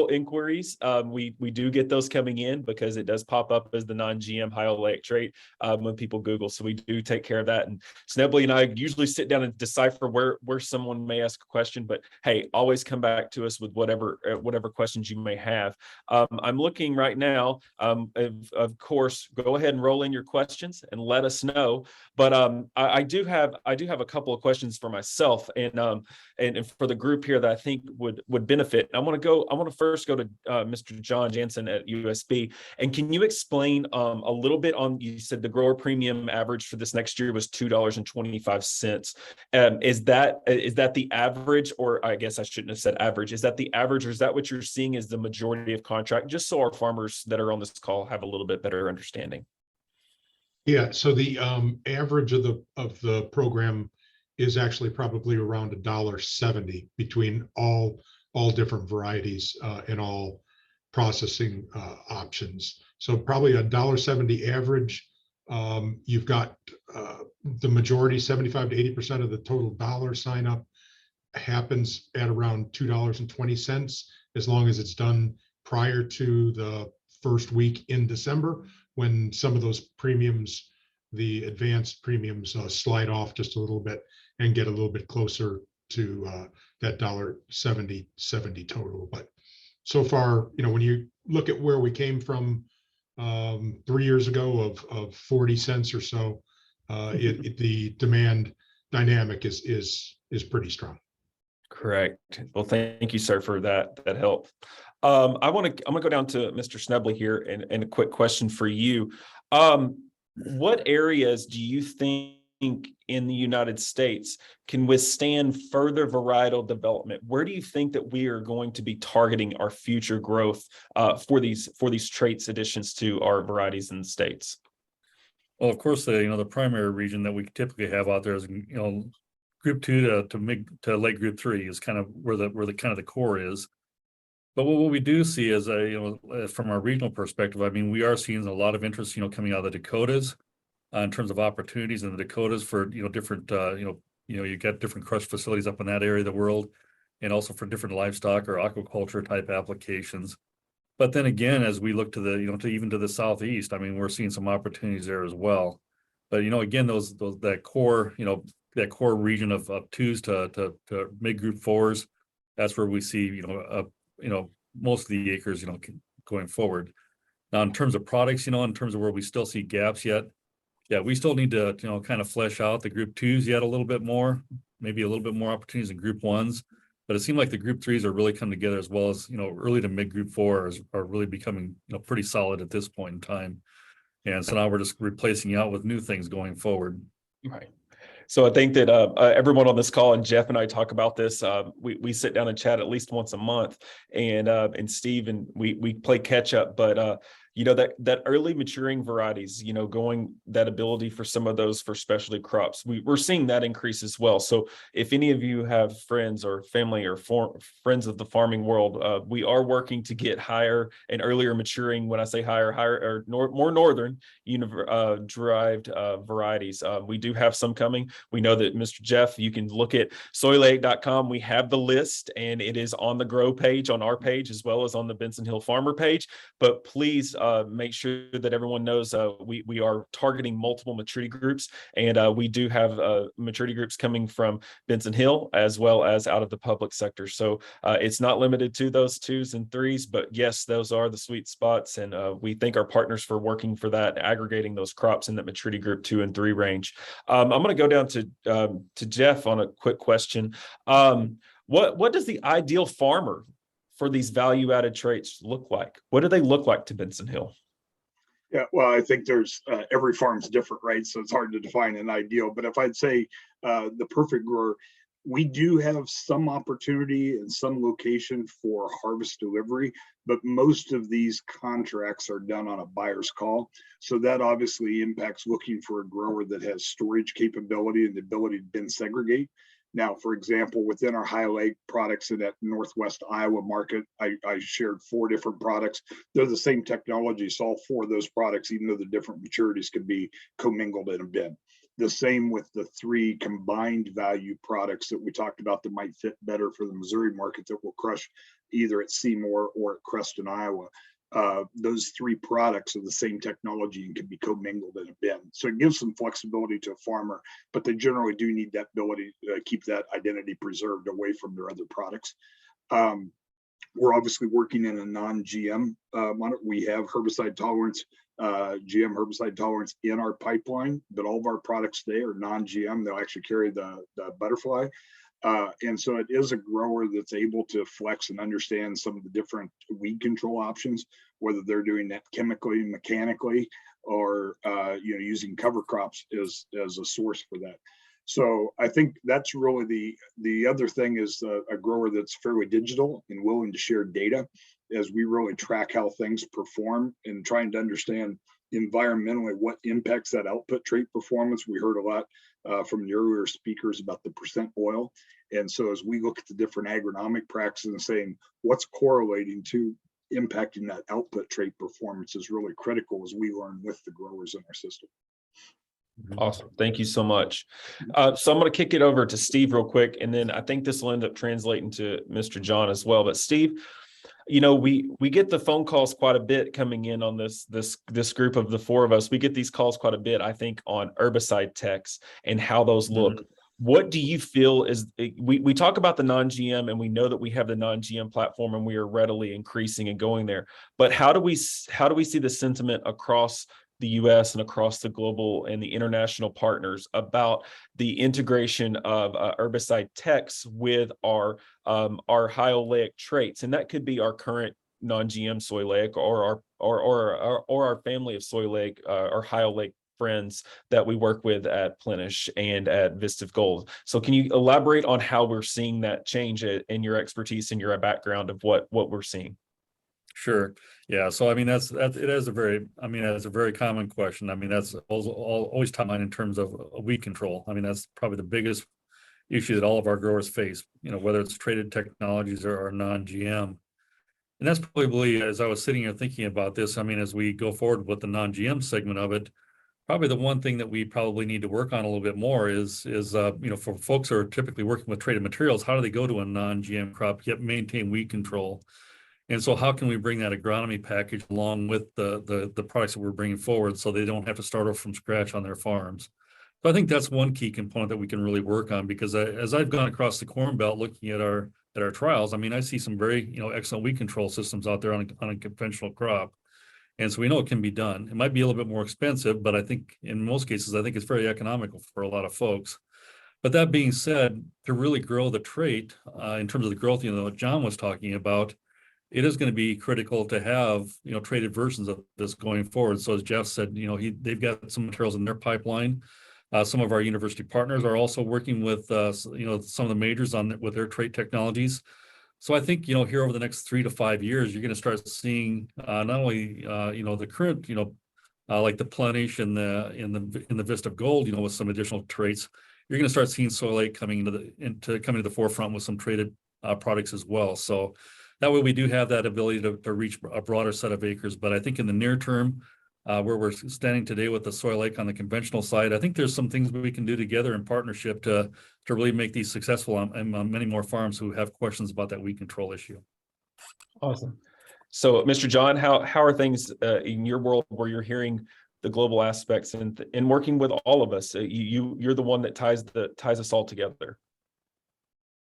B: inquiries. We do get those coming in because it does pop up as the non-GM high oleic trait when people Google. So we do take care of that. And Snebley and I usually sit down and decipher where someone may ask a question. But hey, always come back to us with whatever questions you may have. I'm looking right now. Of course, go ahead and roll in your questions and let us know. But I do have a couple of questions for myself and for the group here that I think would benefit. I want to first go to Mr. John Jansen at USB. And can you explain a little bit on, you said the grower premium average for this next year was $2.25. Is that the average, or I guess I shouldn't have said average. Is that the average, or is that what you're seeing as the majority of contract? Just so our farmers that are on this call have a little bit better understanding.
C: Yeah, so the average of the program is actually probably around $1.70 between all different varieties and all processing options. So probably $1.70 average. You've got the majority, 75 to 80% of the total dollar sign up happens at around $2.20, as long as it's done prior to the first week in December, when some of those premiums, the advanced premiums, slide off just a little bit and get a little bit closer to that $1.70 total. But so far, when you look at where we came from 3 years ago of 40 cents or so, the demand dynamic is pretty strong.
B: Correct. Well, thank you, sir, for that help. I'm gonna go down to Mr. Snebley here, and a quick question for you. What areas do you think in the United States can withstand further varietal development? Where do you think that we are going to be targeting our future growth for these traits additions to our varieties in the States?
D: Well, of course, the primary region that we typically have out there is, group 2 to late group 3 is kind of where the core is. But what we do see is, from our regional perspective, I mean, we are seeing a lot of interest, coming out of the Dakotas in terms of opportunities in the Dakotas for, different, you get different crush facilities up in that area of the world, and also for different livestock or aquaculture type applications. But then again, as we look to the, even to the Southeast, I mean, we're seeing some opportunities there as well. But, again, that core region of 2s to mid group 4s, that's where we see, most of the acres, going forward. Now, in terms of products, in terms of where we still see gaps yet, yeah, we still need to, kind of flesh out the group twos yet a little bit more, maybe a little bit more opportunities in group ones. But it seemed like the group threes are really coming together, as well as, early to mid group fours are really becoming, pretty solid at this point in time. And so now we're just replacing out with new things going forward.
B: Right. So I think that everyone on this call, and Jeff and I talk about this. We sit down and chat at least once a month, and Steve and we play catch up. But that early maturing varieties, going that ability for some of those for specialty crops, we're seeing that increase as well. So if any of you have friends or family or friends of the farming world, we are working to get higher and earlier maturing. When I say higher or more northern derived varieties, we do have some coming. We know that Mr. Jeff, you can look at SOYLEIC.com. We have the list, and it is on the grow page on our page, as well as on the Benson Hill Farmer page. But please make sure that everyone knows we are targeting multiple maturity groups, and we do have maturity groups coming from Benson Hill as well as out of the public sector. So it's not limited to those twos and threes, but yes, those are the sweet spots, and we thank our partners for working for that, aggregating those crops in that maturity group 2 and 3 range. I'm going to go down to Jeff on a quick question. What does the ideal farmer for these value-added traits look like? What do they look like to Benson Hill?
E: Yeah, well, I think there's every farm's different, right? So it's hard to define an ideal. But if I'd say the perfect grower, we do have some opportunity in some location for harvest delivery, but most of these contracts are done on a buyer's call. So that obviously impacts looking for a grower that has storage capability and the ability to bin segregate. Now, for example, within our SOYLEIC products in that Northwest Iowa market, I shared 4 different products. They're the same technology, so all 4 of those products, even though the different maturities, can be commingled in a bin. The same with the 3 combined value products that we talked about that might fit better for the Missouri market that will crush either at Seymour or at Creston, Iowa. Those 3 products are the same technology and can be commingled in a bin. So it gives some flexibility to a farmer, but they generally do need that ability to keep that identity preserved away from their other products. We're obviously working in a non-GM on it. We have herbicide tolerance, GM herbicide tolerance in our pipeline, but all of our products today are non-GM. They'll actually carry the butterfly. And so it is a grower that's able to flex and understand some of the different weed control options, whether they're doing that chemically, mechanically, or using cover crops as a source for that. So I think that's really the other thing is a grower that's fairly digital and willing to share data as we really track how things perform and trying to understand environmentally what impacts that output trait performance. We heard a lot from the earlier speakers about the percent oil. And so as we look at the different agronomic practices and saying what's correlating to impacting that output trait performance is really critical as we learn with the growers in our system.
B: Awesome. Thank you so much. So I'm going to kick it over to Steve real quick, and then I think this will end up translating to Mr. John as well. But Steve, we get the phone calls quite a bit coming in on this group of the 4 of us. We get these calls quite a bit, I think, on herbicide techs and how those look. Mm-hmm. What do you feel is we talk about the non-GM, and we know that we have the non-GM platform and we are readily increasing and going there. But how do we see the sentiment across the US and across the global and the international partners about the integration of herbicide techs with our SOYLEIC traits? And that could be our current non-GM SOYLEIC or our family of SOYLEIC or SOYLEIC friends that we work with at Plenish and at Vista Gold. So can you elaborate on how we're seeing that change in your expertise and your background of what we're seeing?
D: Sure. Yeah. So, I mean, that's a very common question. I mean, that's always top of mind in terms of weed control. I mean, that's probably the biggest issue that all of our growers face, whether it's traded technologies or non-GM. And that's probably, as I was sitting here thinking about this, I mean, as we go forward with the non-GM segment of it, probably the one thing that we probably need to work on a little bit more is for folks who are typically working with traded materials, how do they go to a non-GM crop yet maintain weed control? And so how can we bring that agronomy package along with the products that we're bringing forward so they don't have to start off from scratch on their farms? So I think that's one key component that we can really work on, because as I've gone across the Corn Belt looking at our trials, I mean, I see some very excellent weed control systems out there on a conventional crop. And so we know it can be done. It might be a little bit more expensive, but I think in most cases, I think it's very economical for a lot of folks. But that being said, to really grow the trait, in terms of the growth, what John was talking about, it is going to be critical to have, traded versions of this going forward. So as Jeff said, they've got some materials in their pipeline. Some of our university partners are also working with, some of the majors with their trait technologies. So I think, here over the next 3 to 5 years, you're going to start seeing not only, the current, like the Plenish and the Vista Gold, with some additional traits, you're going to start seeing SOYLEIC coming to the forefront with some traded products as well. So that way we do have that ability to reach a broader set of acres. But I think in the near term, where we're standing today with the SOYLEIC on the conventional side, I think there's some things we can do together in partnership to really make these successful on many more farms who have questions about that weed control issue.
B: Awesome. So, Mr. John, how are things in your world where you're hearing the global aspects and working with all of us? You're the one that ties us all together.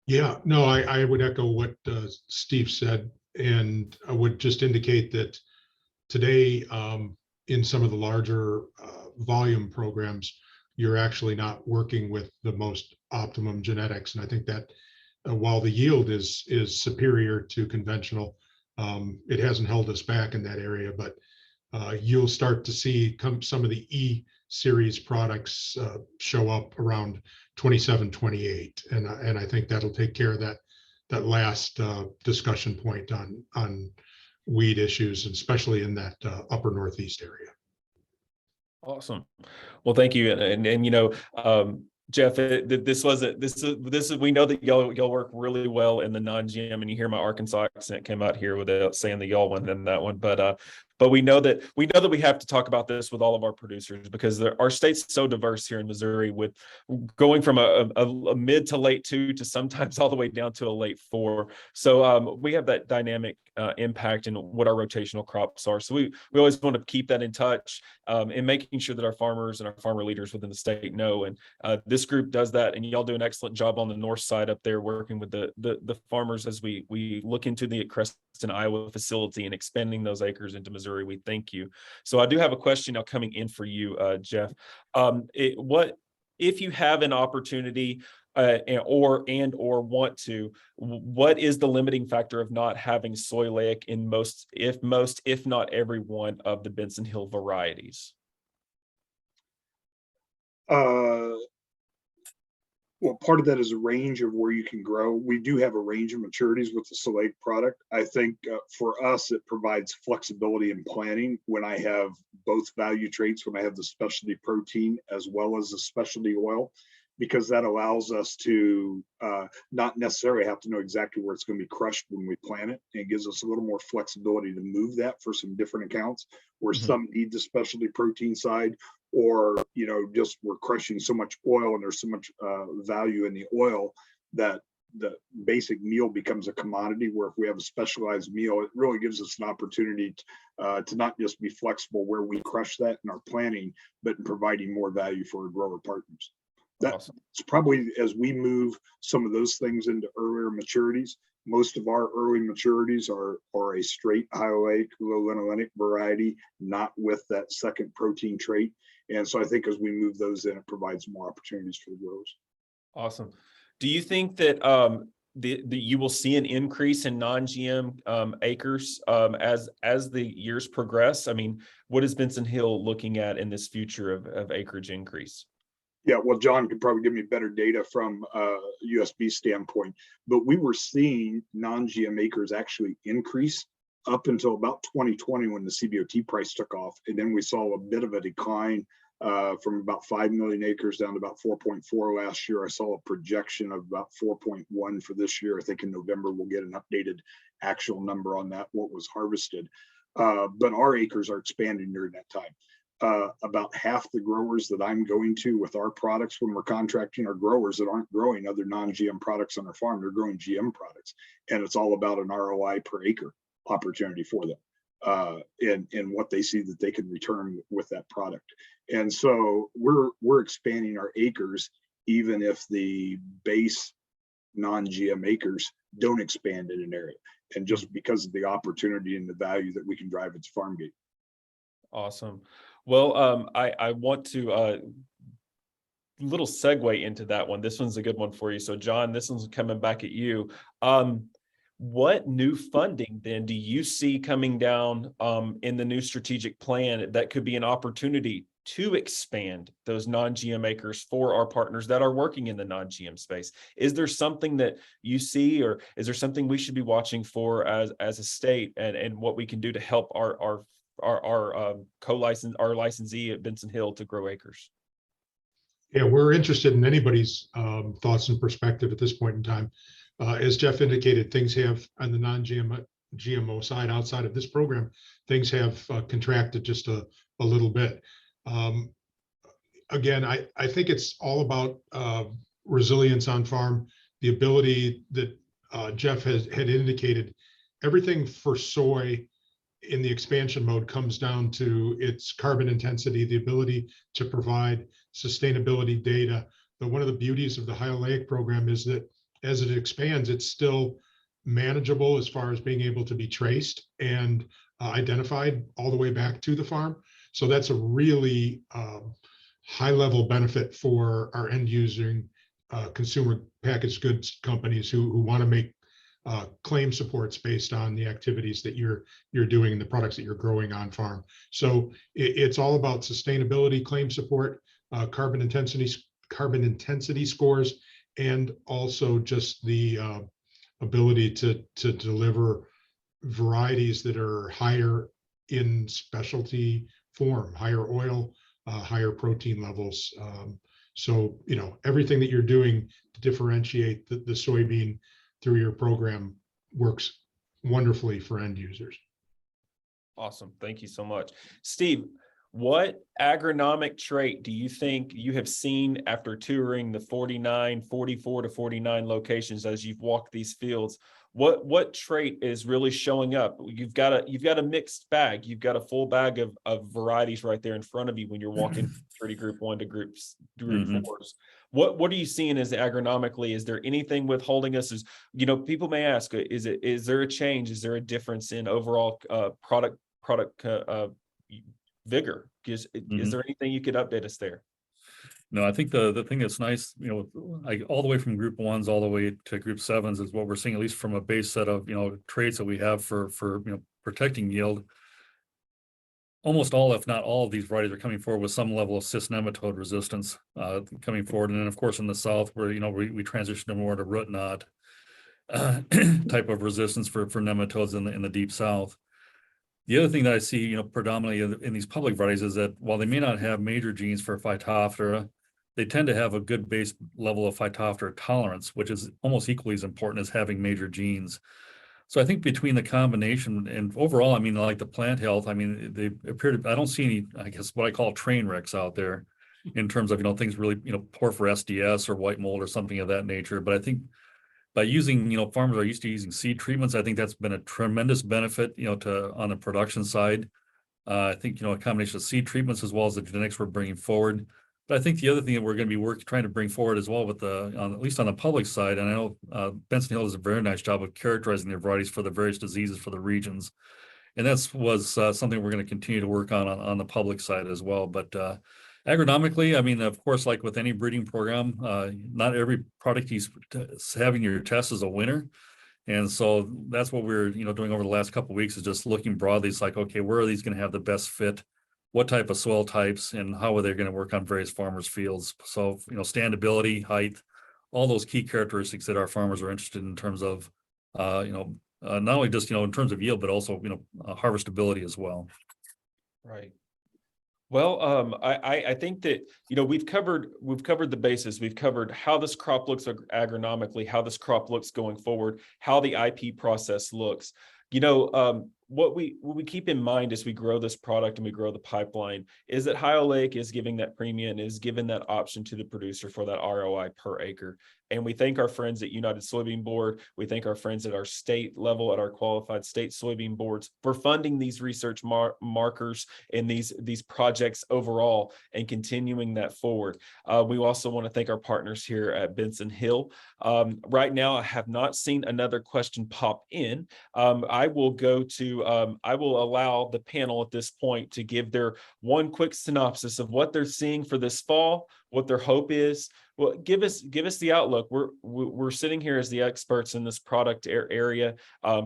C: Yeah, no, I would echo what Steve said, and I would just indicate that today, in some of the larger volume programs, you're actually not working with the most optimum genetics. And I think that while the yield is superior to conventional, it hasn't held us back in that area. But you'll start to see some of the E series products show up around 27, 28. And I think that'll take care of that last discussion point on weed issues, especially in that upper Northeast area.
B: Awesome. Well, thank you. And Jeff, this is we know that y'all work really well in the non-GM, and you hear my Arkansas accent came out here without saying the y'all one and that one, but we know that we have to talk about this with all of our producers, because our state's so diverse here in Missouri, with going from a mid to late 2 to sometimes all the way down to a late 4. So we have that dynamic impact in what our rotational crops are. So we always want to keep that in touch, and making sure that our farmers and our farmer leaders within the state know. And this group does that, and y'all do an excellent job on the north side up there, working with the farmers as we look into the Creston, Iowa facility and expanding those acres into Missouri. We thank you. So I do have a question now coming in for you, Jeff. What if you have an opportunity or want to, what is the limiting factor of not having SOYLEIC in most, if not every one of the Benson Hill varieties?
E: Well, part of that is a range of where you can grow. We do have a range of maturities with the SOYLEIC product. I think for us, it provides flexibility in planting when I have both value traits, when I have the specialty protein as well as the specialty oil, because that allows us to not necessarily have to know exactly where it's going to be crushed when we plant it. And it gives us a little more flexibility to move that for some different accounts where some need the specialty protein side, or just we're crushing so much oil and there's so much value in the oil that the basic meal becomes a commodity, where if we have a specialized meal, it really gives us an opportunity to not just be flexible where we crush that in our planning, but in providing more value for our grower partners. That's probably, as we move some of those things into earlier maturities, most of our early maturities are a straight high oleic, low linolenic variety, not with that second protein trait. And so I think as we move those in, it provides more opportunities for the growers.
B: Awesome. Do you think that you will see an increase in non-GM acres as the years progress? I mean, what is Benson Hill looking at in this future of acreage increase?
E: Yeah, well, John could probably give me better data from a USB standpoint, but we were seeing non-GM acres actually increase up until about 2020 when the CBOT price took off. And then we saw a bit of a decline from about 5 million acres down to about 4.4 last year. I saw a projection of about 4.1 for this year. I think in November we'll get an updated actual number on that, what was harvested. But our acres are expanding during that time. About half the growers that I'm going to with our products when we're contracting are growers that aren't growing other non-GM products on their farm. They're growing GM products, and it's all about an ROI per acre opportunity for them, and what they see that they can return with that product. And so we're expanding our acres, even if the base non-GM acres don't expand in an area, and just because of the opportunity and the value that we can drive at the farm gate.
B: Awesome. Well, I want to little segue into that one. This one's a good one for you. So John, this one's coming back at you. What new funding then do you see coming down in the new strategic plan that could be an opportunity to expand those non-GM acres for our partners that are working in the non-GM space? Is there something that you see, or is there something we should be watching for as a state, and what we can do to help our our licensee at Benson Hill to grow acres?
C: Yeah, we're interested in anybody's thoughts and perspective at this point in time. As Jeff indicated, things have on the non-GMO side, outside of this program, things have contracted just a little bit. Again, I think it's all about resilience on farm, the ability that Jeff had indicated. Everything for soy in the expansion mode comes down to its carbon intensity, the ability to provide sustainability data. But one of the beauties of the SOYLEIC program is that as it expands, it's still manageable as far as being able to be traced and identified all the way back to the farm. So that's a really high level benefit for our end using consumer packaged goods companies who want to make claim supports based on the activities that you're doing and the products that you're growing on farm. So it's all about sustainability, claim support, carbon intensity scores, and also just the ability to deliver varieties that are higher in specialty form, higher oil, higher protein levels. So, you know, everything that you're doing to differentiate the soybean through your program works wonderfully for end users.
B: Awesome. Thank you so much. Steve, what agronomic trait do you think you have seen after touring the 44 to 49 locations as you've walked these fields? What trait is really showing up? You've got a mixed bag. You've got a full bag of varieties right there in front of you when you're walking from group 1 to group 4s. What are you seeing as agronomically? Is there anything withholding us? Is, you know, people may ask, is there a change? Is there a difference in overall product vigor? Is there anything you could update us there?
D: No, I think the thing that's nice, you know, like all the way from group 1s all the way to group 7s is what we're seeing, at least from a base set of, you know, traits that we have for you know, protecting yield. Almost all, if not all, of these varieties are coming forward with some level of cyst nematode resistance coming forward. And then, of course, in the south, where, you know, we transition to more to root knot type of resistance for nematodes in the deep south. The other thing that I see, you know, predominantly in these public varieties is that while they may not have major genes for Phytophthora, they tend to have a good base level of Phytophthora tolerance, which is almost equally as important as having major genes. So I think between the combination and overall, I mean, like the plant health, I mean, they appear to, I don't see any, I guess, what I call train wrecks out there in terms of, you know, things really, you know, poor for SDS or white mold or something of that nature. But I think by using, you know, farmers are used to using seed treatments, I think that's been a tremendous benefit, you know, on the production side. I think, you know, a combination of seed treatments as well as the genetics we're bringing forward. But I think the other thing that we're going to be trying to bring forward as well with at least on the public side, and I know Benson Hill does a very nice job of characterizing their varieties for the various diseases for the regions. And that was something we're going to continue to work on the public side as well. But agronomically, I mean, of course, like with any breeding program, not every product he's having your test is a winner. And so that's what we're, you know, doing over the last couple of weeks is just looking broadly. It's like, okay, where are these going to have the best fit? What type of soil types and how are they going to work on various farmers' fields? So, you know, standability, height, all those key characteristics that our farmers are interested in terms of, you know, not only just, you know, in terms of yield, but also, you know, harvestability as well.
B: Right. Well, I think that, you know, we've covered the bases. We've covered how this crop looks agronomically, how this crop looks going forward, how the IP process looks. You know, what we keep in mind as we grow this product and we grow the pipeline is that SOYLEIC is giving that premium, is giving that option to the producer for that ROI per acre. And we thank our friends at United Soybean Board. We thank our friends at our state level, at our qualified state soybean boards, for funding these research markers and these projects overall and continuing that forward. We also want to thank our partners here at Benson Hill. Right now, I have not seen another question pop in. I will allow the panel at this point to give their one quick synopsis of what they're seeing for this fall, what their hope is. Well, give us the outlook. We're sitting here as the experts in this product area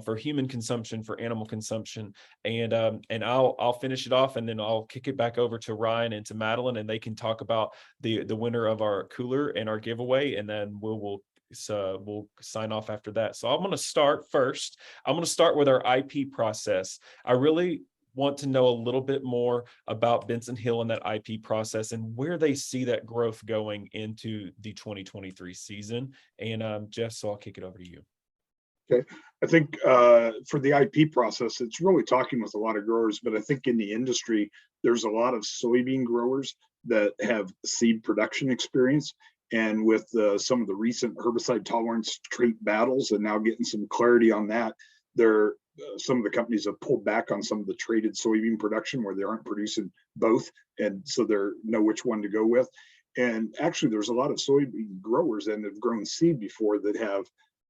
B: for human consumption, for animal consumption, and I'll finish it off, and then I'll kick it back over to Ryan and to Madeline, and they can talk about the winner of our cooler and our giveaway, and then we'll sign off after that. So I'm going to start first. I'm going to start with our IP process. I really want to know a little bit more about Benson Hill and that IP process and where they see that growth going into the 2023 season. And Jeff, so I'll kick it over to you.
E: Okay, I think for the IP process, it's really talking with a lot of growers, but I think in the industry, there's a lot of soybean growers that have seed production experience. And with some of the recent herbicide tolerance trait battles and now getting some clarity on that, some of the companies have pulled back on some of the traded soybean production where they aren't producing both. And so they know which one to go with. And actually, there's a lot of soybean growers and have grown seed before that have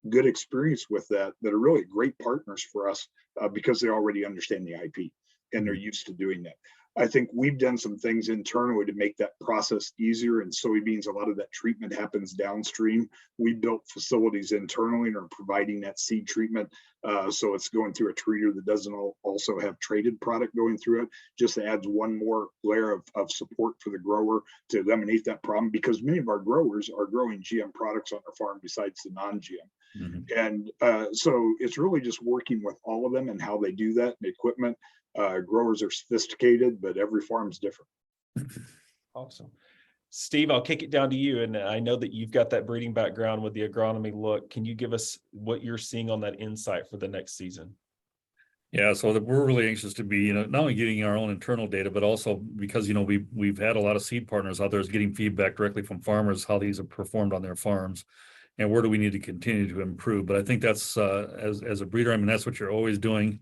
E: good experience with that are really great partners for us because they already understand the IP and they're used to doing that. I think we've done some things internally to make that process easier. In soybeans, a lot of that treatment happens downstream. We built facilities internally and are providing that seed treatment. So it's going through a treater that doesn't also have traded product going through it. Just adds one more layer of support for the grower to eliminate that problem, because many of our growers are growing GM products on their farm besides the non-GM. Mm-hmm. And so it's really just working with all of them and how they do that, and equipment. Growers are sophisticated, but every farm's different.
B: Awesome. Steve, I'll kick it down to you. And I know that you've got that breeding background with the agronomy look. Can you give us what you're seeing on that insight for the next season?
D: Yeah, so we're really anxious to be, not only getting our own internal data, but also because, we've had a lot of seed partners out there getting feedback directly from farmers, how these have performed on their farms and where do we need to continue to improve. But I think that's, as a breeder, that's what you're always doing.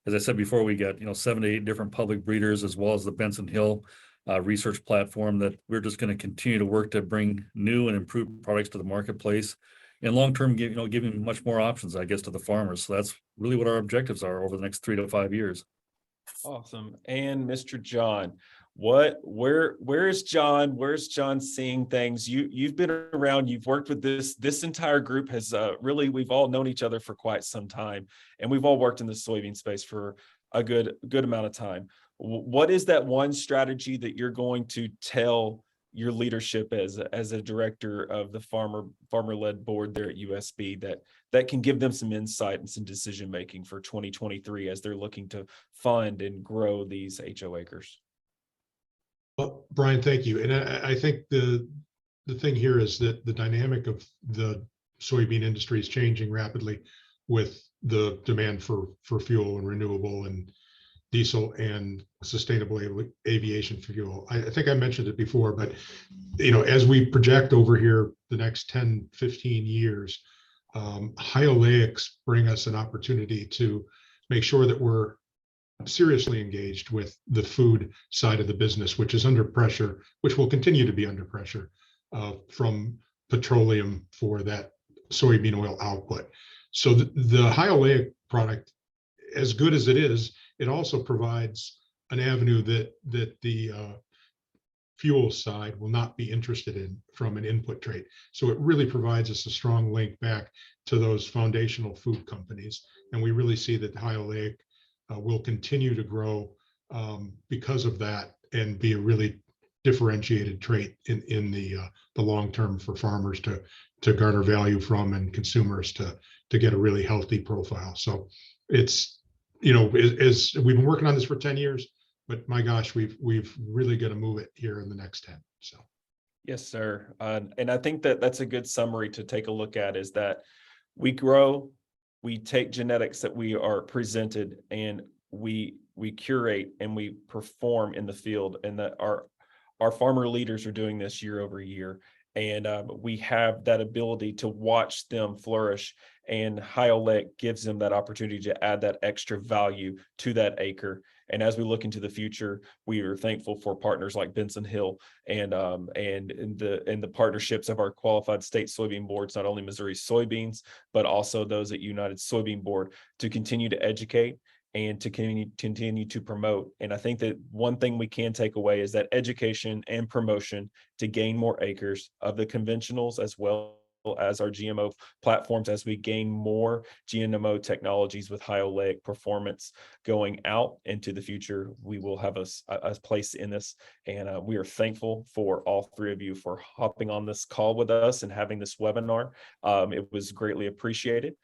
D: As I said before, we got 7 to 8 different public breeders, as well as the Benson Hill research platform, that we're just going to continue to work to bring new and improved products to the marketplace, and long-term, giving much more options, I guess, to the farmers. So that's really what our objectives are over the next 3 to 5 years.
B: Awesome. And Mr. John, where is John? Where's John seeing things? You've been around, you've worked with this entire group has really, we've all known each other for quite some time, and we've all worked in the soybean space for a good amount of time. What is that one strategy that you're going to tell your leadership as a director of the farmer-led board there at USB that can give them some insight and some decision making for 2023 as they're looking to fund and grow these HO acres?
C: Well, Brian, thank you. And I think the thing here is that the dynamic of the soybean industry is changing rapidly with the demand for fuel and renewable and diesel and sustainable aviation fuel. I think I mentioned it before, but as we project over here the next 10, 15 years, high oleics bring us an opportunity to make sure that we're seriously engaged with the food side of the business, which is under pressure, which will continue to be under pressure from petroleum for that soybean oil output. So the high oleic product, as good as it is, it also provides an avenue that the fuel side will not be interested in from an input trait. So it really provides us a strong link back to those foundational food companies. And we really see that high oleic will continue to grow because of that and be a really differentiated trait in the long term for farmers to garner value from, and consumers to get a really healthy profile. So it's, as we've been working on this for 10 years, but my gosh, we've really got to move it here in the next 10. So.
B: Yes, sir. And I think that's a good summary to take a look at, is that we grow, we take genetics that we are presented, and we curate and we perform in the field, and that our farmer leaders are doing this year over year. And we have that ability to watch them flourish, and SOYLEIC gives them that opportunity to add that extra value to that acre. And as we look into the future, we are thankful for partners like Benson Hill and in the partnerships of our qualified state soybean boards, not only Missouri Soybeans, but also those at United Soybean Board, to continue to educate and to continue to promote. And I think that one thing we can take away is that education and promotion to gain more acres of the conventionals as well as our GMO platforms, as we gain more GMO technologies with SOYLEIC performance going out into the future. We will have a place in this, and we are thankful for all three of you for hopping on this call with us and having this webinar. It was greatly appreciated.